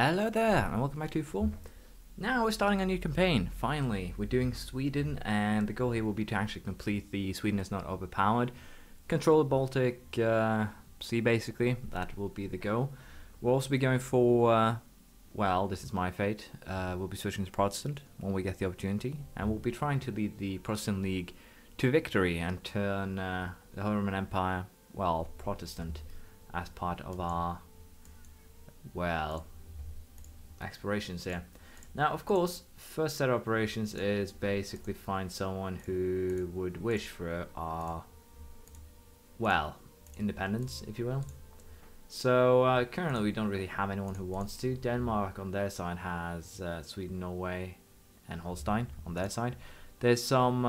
Hello there, and welcome back to 4. Now we're starting a new campaign, finally. We're doing Sweden, and the goal here will be to actually complete the Sweden is not overpowered. Control the Baltic Sea, basically. That will be the goal. We'll also be going for, well, this is my fate. We'll be switching to Protestant when we get the opportunity, and we'll be trying to lead the Protestant League to victory and turn the Holy Roman Empire, well, Protestant, as part of our, well, explorations here. Now, of course, first set of operations is basically find someone who would wish for our, well, independence, if you will. So currently we don't really have anyone who wants to. Denmark on their side has Sweden, Norway, and Holstein on their side. There's some,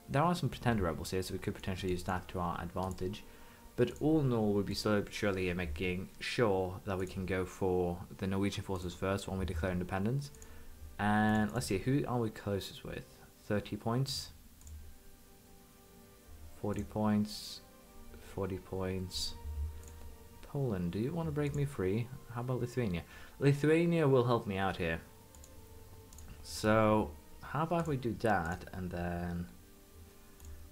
there are some pretender rebels here, so we could potentially use that to our advantage. But all in all, we'll be slowly but surely making sure that we can go for the Norwegian forces first when we declare independence. And let's see, who are we closest with? 30 points, 40 points, 40 points. Poland, do you want to break me free? How about Lithuania? Lithuania will help me out here. So how about we do that, and then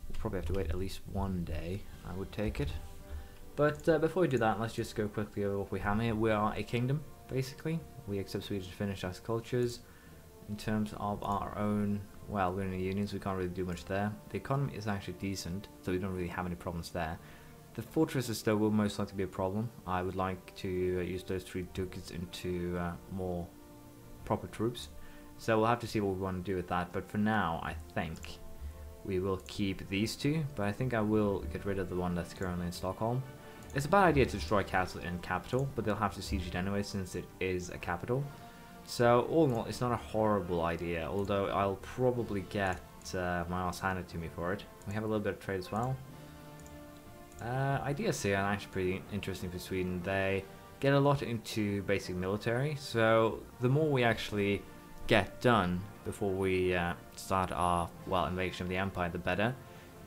we'll probably have to wait at least one day. I would take it. But before we do that, let's just go quickly over what we have here. We are a kingdom, basically. We accept Swedish and Finnish as cultures. In terms of our own, well, we're in a union, so we can't really do much there. The economy is actually decent, so we don't really have any problems there. The fortresses, though, will most likely be a problem. I would like to use those 3 ducats into more proper troops. So we'll have to see what we want to do with that. But for now, I think we will keep these 2. But I think I will get rid of the one that's currently in Stockholm. It's a bad idea to destroy castle and capital, but they'll have to siege it anyway since it is a capital. So all in all, it's not a horrible idea, although I'll probably get my ass handed to me for it. We have a little bit of trade as well. Ideas here are actually pretty interesting for Sweden. They get a lot into basic military, so the more we actually get done before we start our, well, invasion of the empire, the better.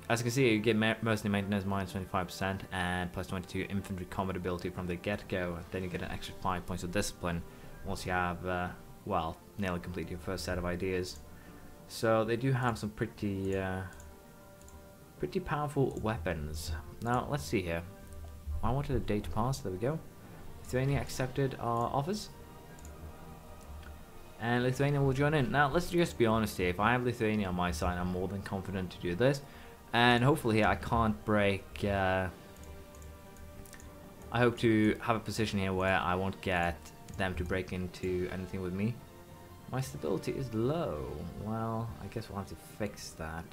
As you can see, you get mercenary maintenance minus 25% and plus 22 infantry combat ability from the get-go. Then you get an extra 5 points of discipline once you have, well, nearly complete your first set of ideas. So they do have some pretty powerful weapons. Now, let's see here. I wanted a day to pass. There we go. Lithuania accepted our offers. And Lithuania will join in. Now, let's just be honest here. If I have Lithuania on my side, I'm more than confident to do this. And hopefully here I can't break, I hope to have a position here where I won't get them to break into anything with me. My stability is low. Well, I guess we'll have to fix that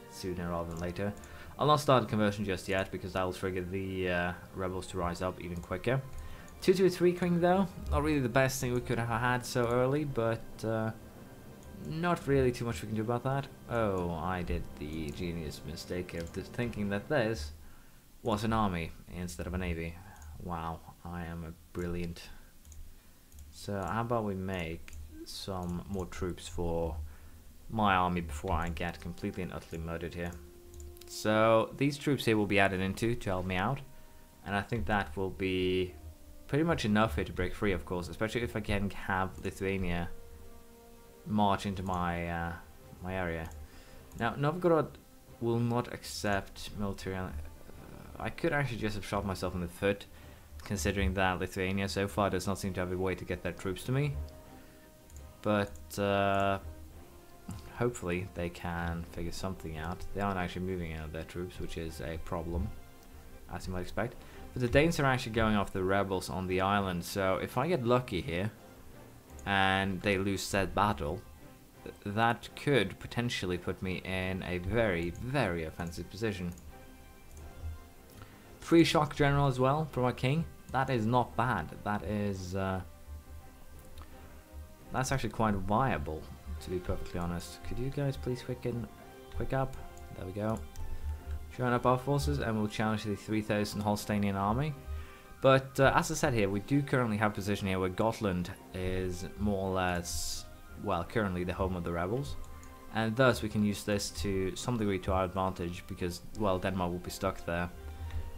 sooner rather than later. I'll not start the conversion just yet because that will trigger the rebels to rise up even quicker. 2-2-3 king though, not really the best thing we could have had so early, but not really too much we can do about that. Oh, I did the genius mistake of thinking that this was an army instead of a navy. Wow, I am a brilliant. So how about we make some more troops for my army before I get completely and utterly murdered here. So these troops here will be added into to help me out, and I think that will be pretty much enough here to break free, of course, especially if I can have Lithuania march into my my area. Now, Novgorod will not accept military. I could actually just have shot myself in the foot, considering that Lithuania so far does not seem to have a way to get their troops to me. But hopefully they can figure something out. They aren't actually moving out their troops, which is a problem, as you might expect. But the Danes are actually going after the rebels on the island, so if I get lucky here and they lose said battle, that could potentially put me in a very, very offensive position. 3 shock general as well from our king. That is not bad. That is that's actually quite viable, to be perfectly honest. Could you guys please quick up? There we go. Join up our forces and we'll challenge the 3,000 Holsteinian army. But as I said here, we do currently have a position here where Gotland is more or less, well, currently the home of the rebels. And thus we can use this to some degree to our advantage because, well, Denmark will be stuck there.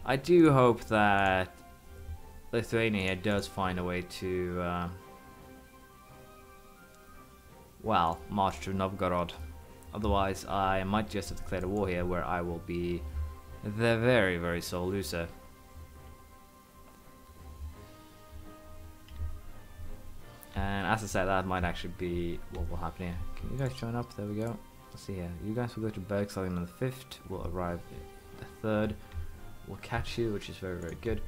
I do hope that Lithuania does find a way to well, march to Novgorod. Otherwise, I might just have declared a war here, where I will be the very, very sole loser. And as I said, that might actually be what will happen here. Can you guys join up? There we go. Let's see here. You guys will go to Bergslagen on the 5th. We'll arrive the 3rd. We'll catch you, which is very, very good.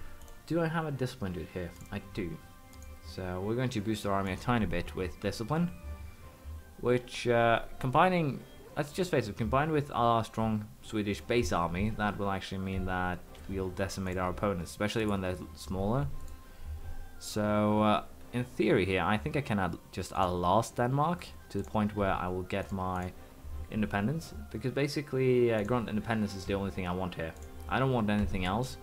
Do I have a discipline dude here? I do. So we're going to boost our army a tiny bit with discipline. Which, combining, let's just face it, combined with our strong Swedish base army, that will actually mean that we'll decimate our opponents, especially when they're smaller. So, in theory here, I think I can just outlast Denmark to the point where I will get my independence, because basically Grand Independence is the only thing I want here. I don't want anything else.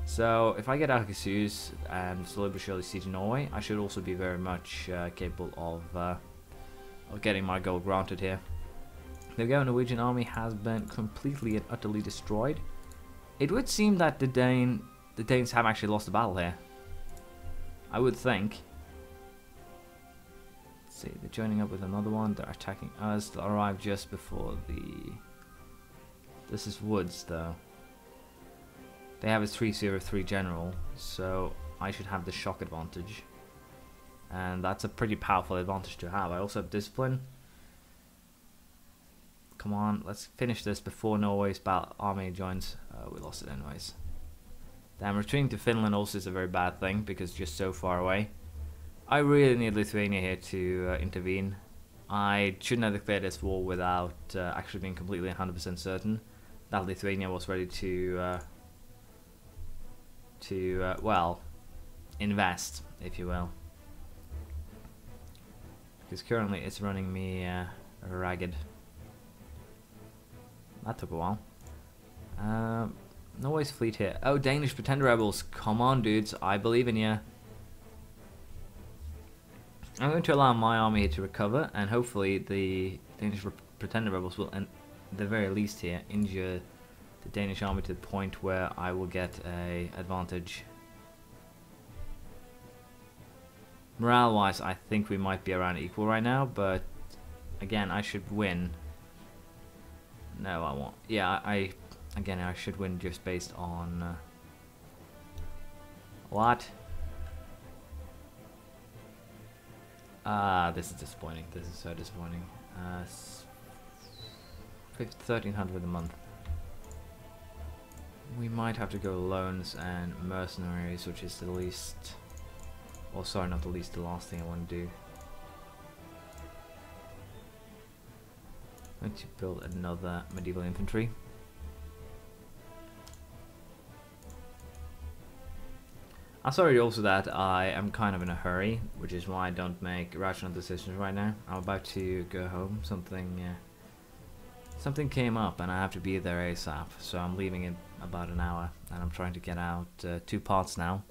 So if I get Akershus and slowly but surely siege Norway, I should also be very much capable of getting my goal granted here. There we go. Norwegian army has been completely and utterly destroyed. It would seem that the Danes have actually lost the battle here. I would think. See, they're joining up with another one. They're attacking us. They'll arrive just before the... This is woods, though. They have a 303 general, so I should have the shock advantage. And that's a pretty powerful advantage to have. I also have discipline. Come on, let's finish this before Norway's army joins. We lost it anyways. Damn, retreating to Finland also is a very bad thing, because it's just so far away. I really need Lithuania here to intervene. I shouldn't have declared this war without actually being completely 100% certain that Lithuania was ready to well, invest, if you will. Because currently it's running me ragged. That took a while. Norway's fleet here. Oh, Danish pretender rebels. Come on, dudes. I believe in you. I'm going to allow my army to recover, and hopefully the Danish pretender rebels will, at the very least here, injure the Danish army to the point where I will get a advantage. Morale-wise, I think we might be around equal right now, but again, I should win. No, I won't. Yeah, I should win just based on what? This is disappointing. This is so disappointing. 1,300 a month. We might have to go loans and mercenaries, which is the least... Oh, sorry, not the least, the last thing I want to do. I'm going to build another medieval infantry. I'm sorry also that I am kind of in a hurry, which is why I don't make rational decisions right now. I'm about to go home. Something came up and I have to be there ASAP, so I'm leaving in about an hour, and I'm trying to get out 2 parts now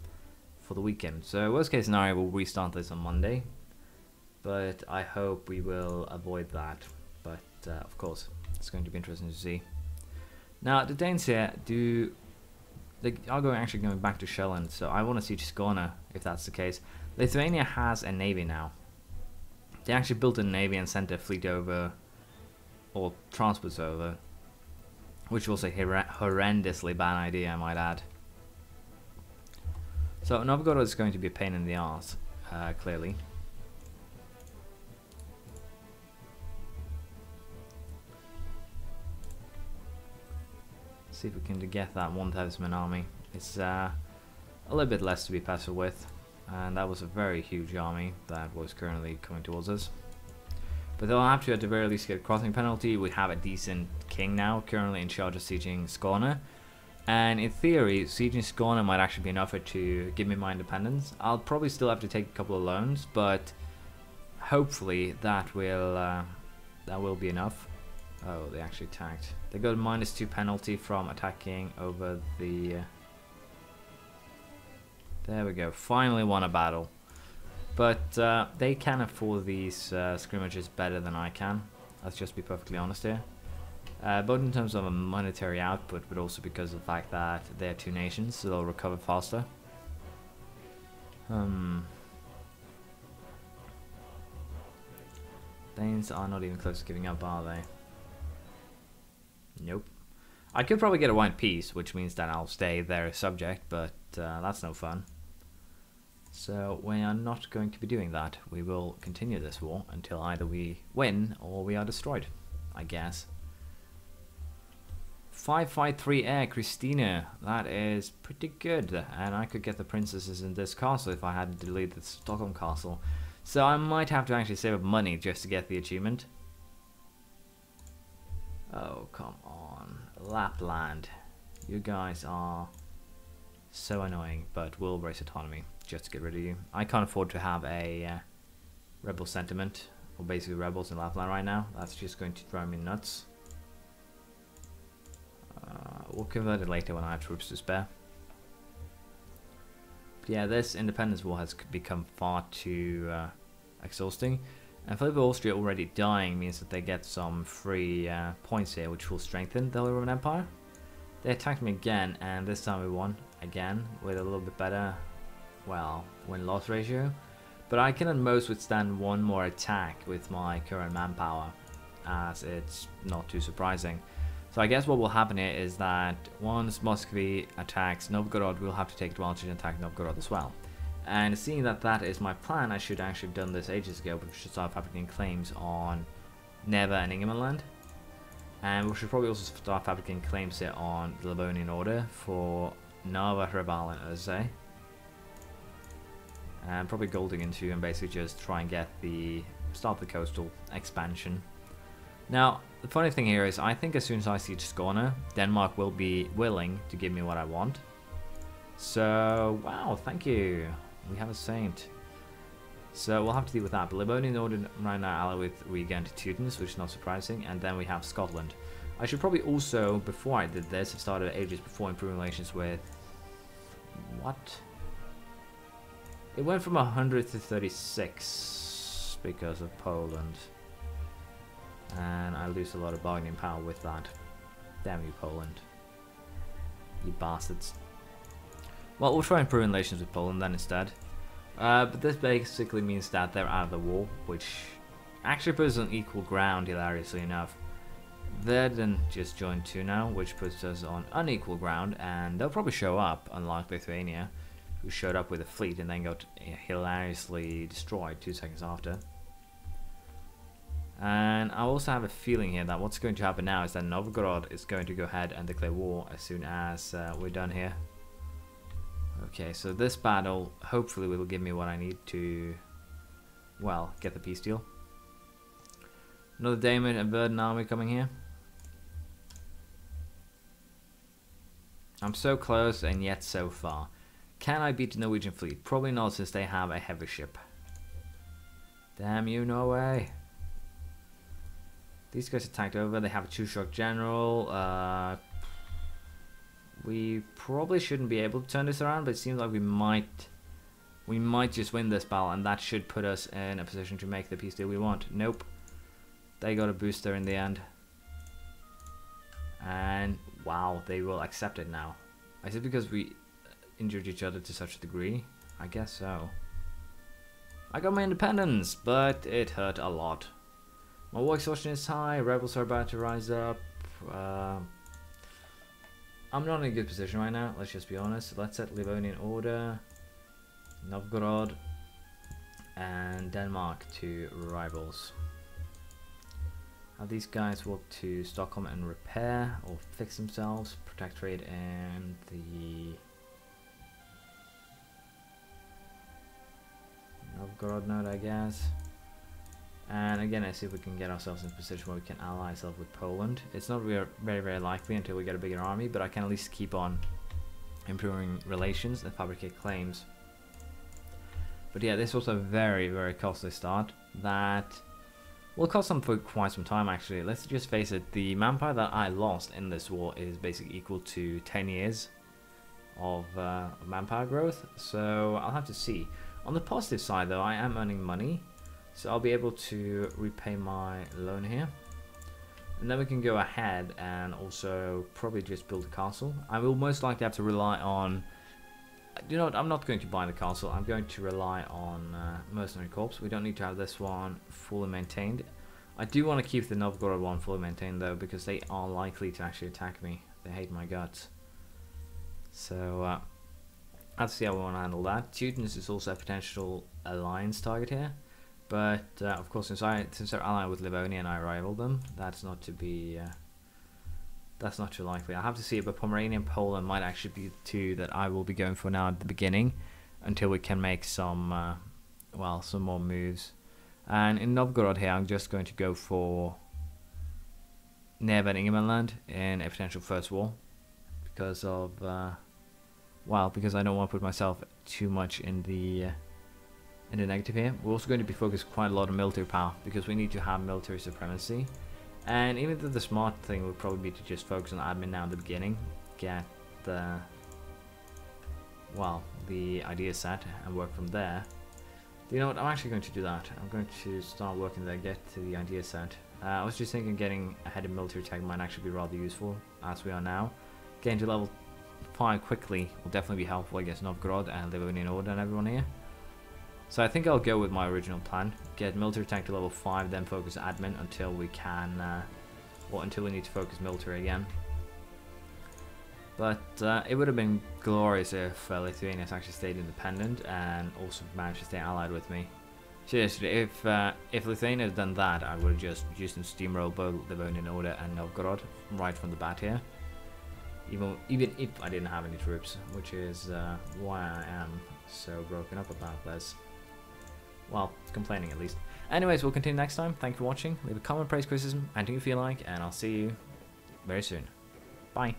for the weekend. So worst case scenario, we'll restart this on Monday, but I hope we will avoid that. But of course, it's going to be interesting to see. Now the Danes here they are actually going back to Sjælland, so I want to siege Skåne if that's the case. Lithuania has a navy now. They actually built a navy and sent their fleet over, or transports over, which was a horrendously bad idea, I might add. So Novgorod is going to be a pain in the arse, clearly. See if we can get that 1,000 man army. It's a little bit less to be passive with, and that was a very huge army that was currently coming towards us. But they'll have to at the very least get a crossing penalty. We have a decent king now, currently in charge of sieging Skåne. And in theory, sieging Skåne might actually be enough to give me my independence. I'll probably still have to take a couple of loans, but hopefully that will be enough. Oh, they actually attacked. They got a -2 penalty from attacking over the... There we go. Finally won a battle. But they can afford these scrimmages better than I can. Let's just be perfectly honest here. Both in terms of a monetary output, but also because of the fact that they're 2 nations, so they'll recover faster. Danes are not even close to giving up, are they? Nope. I could probably get a white peace, which means that I'll stay their subject, but that's no fun. So we are not going to be doing that. We will continue this war until either we win or we are destroyed, I guess. 553 air, Christina. That is pretty good. And I could get the princesses in this castle if I hadn't deleted the Stockholm castle. So I might have to actually save up money just to get the achievement. Oh, come on. Lapland. You guys are so annoying, but we'll raise autonomy just to get rid of you. I can't afford to have a rebel sentiment, or basically rebels in Lapland right now. That's just going to drive me nuts. We'll convert it later when I have troops to spare. But yeah, this independence war has become far too exhausting. And Philip of Austria already dying means that they get some free points here, which will strengthen the Holy Roman Empire. They attacked me again, and this time we won again with a little bit better, well, win-loss ratio. But I can at most withstand one more attack with my current manpower, as it's not too surprising. So I guess what will happen here is that once Muscovy attacks Novgorod, we'll have to take advantage and attack Novgorod as well. And seeing that that is my plan, I should actually have done this ages ago, but we should start fabricating claims on Neva and Ingermanland. And we should probably also start fabricating claims here on the Livonian Order for Narva, Hreval and Urzay. And probably Golding into and basically just try and get start the coastal expansion. Now, the funny thing here is I think as soon as I siege Skåne, Denmark will be willing to give me what I want. So, wow, thank you. We have a saint. So we'll have to deal with that. But Livonian Order right now allied with Riga and Teutons, which is not surprising. And then we have Scotland. I should probably also, before I did this, have started ages before improving relations with... What? It went from 100 to 36 because of Poland. And I lose a lot of bargaining power with that. Damn you, Poland. You bastards. Well, we'll try improving relations with Poland then instead. But this basically means that they're out of the war, which actually puts us on equal ground, hilariously enough. Verden just joined too now, which puts us on unequal ground, and they'll probably show up, unlike Lithuania, who showed up with a fleet and then got hilariously destroyed 2 seconds after. And I also have a feeling here that what's going to happen now is that Novgorod is going to go ahead and declare war as soon as we're done here. Okay, so this battle hopefully will give me what I need to, well, get the peace deal. Another Daemon and Verden army coming here. I'm so close and yet so far. Can I beat the Norwegian fleet? Probably not, since they have a heavy ship. Damn you, Norway. These guys attacked over. They have a 2-shot general. We probably shouldn't be able to turn this around, but it seems like we might just win this battle, and that should put us in a position to make the peace deal we want. Nope. They got a booster in the end. And wow, they will accept it now. Is it because we injured each other to such a degree? I guess so. I got my independence, but it hurt a lot. My war exhaustion is high, rebels are about to rise up. I'm not in a good position right now, let's just be honest. Let's set Livonian Order, Novgorod, and Denmark to rivals. Have these guys walk to Stockholm and repair or fix themselves. Protectorate and the Novgorod node, I guess. And again, I see if we can get ourselves in a position where we can ally ourselves with Poland. It's not very likely until we get a bigger army, but I can at least keep on improving relations and fabricate claims. But yeah, this was a very costly start that will cost them for quite some time actually. Let's just face it, the manpower that I lost in this war is basically equal to 10 years of manpower growth, so I'll have to see. On the positive side though, I am earning money. So I'll be able to repay my loan here. And then we can go ahead and also probably just build a castle. I will most likely have to rely on... You know what, I'm not going to buy the castle. I'm going to rely on Mercenary Corps. We don't need to have this one fully maintained. I do want to keep the Novgorod one fully maintained though, because they are likely to actually attack me. They hate my guts. So let's see how we want to handle that. Teutons is also a potential alliance target here, but of course since they're allied with Livonia and I rival them, that's not to be that's not too likely. I have to see it, but Pomerania and Poland might actually be the two that I will be going for now at the beginning, until we can make some well, some more moves. And in Novgorod here, I'm just going to go for Neva and Ingermanland in a potential first war, because of well, because I don't want to put myself too much in the negative here. We're also going to be focused quite a lot on military power, because we need to have military supremacy. And even though the smart thing would probably be to just focus on admin now at the beginning, get the well, the idea set and work from there. You know what, I'm actually going to do that. I'm going to start working there, get to the idea set. I was just thinking getting ahead of military tech might actually be rather useful, as we are now. Getting to level 5 quickly will definitely be helpful against Novgorod and Livonian Order and everyone here. So I think I'll go with my original plan. Get military tech to level 5, then focus admin until we can, or until we need to focus military again. But it would have been glorious if Lithuania actually stayed independent and also managed to stay allied with me. Seriously, if Lithuania had done that, I would have just used and steamrolled both Livonian Order and Novgorod right from the bat here. Even if I didn't have any troops, which is why I am so broken up about this. Well, complaining at least. Anyways, we'll continue next time. Thank you for watching. Leave a comment, praise, criticism, anything you feel like, and I'll see you very soon. Bye.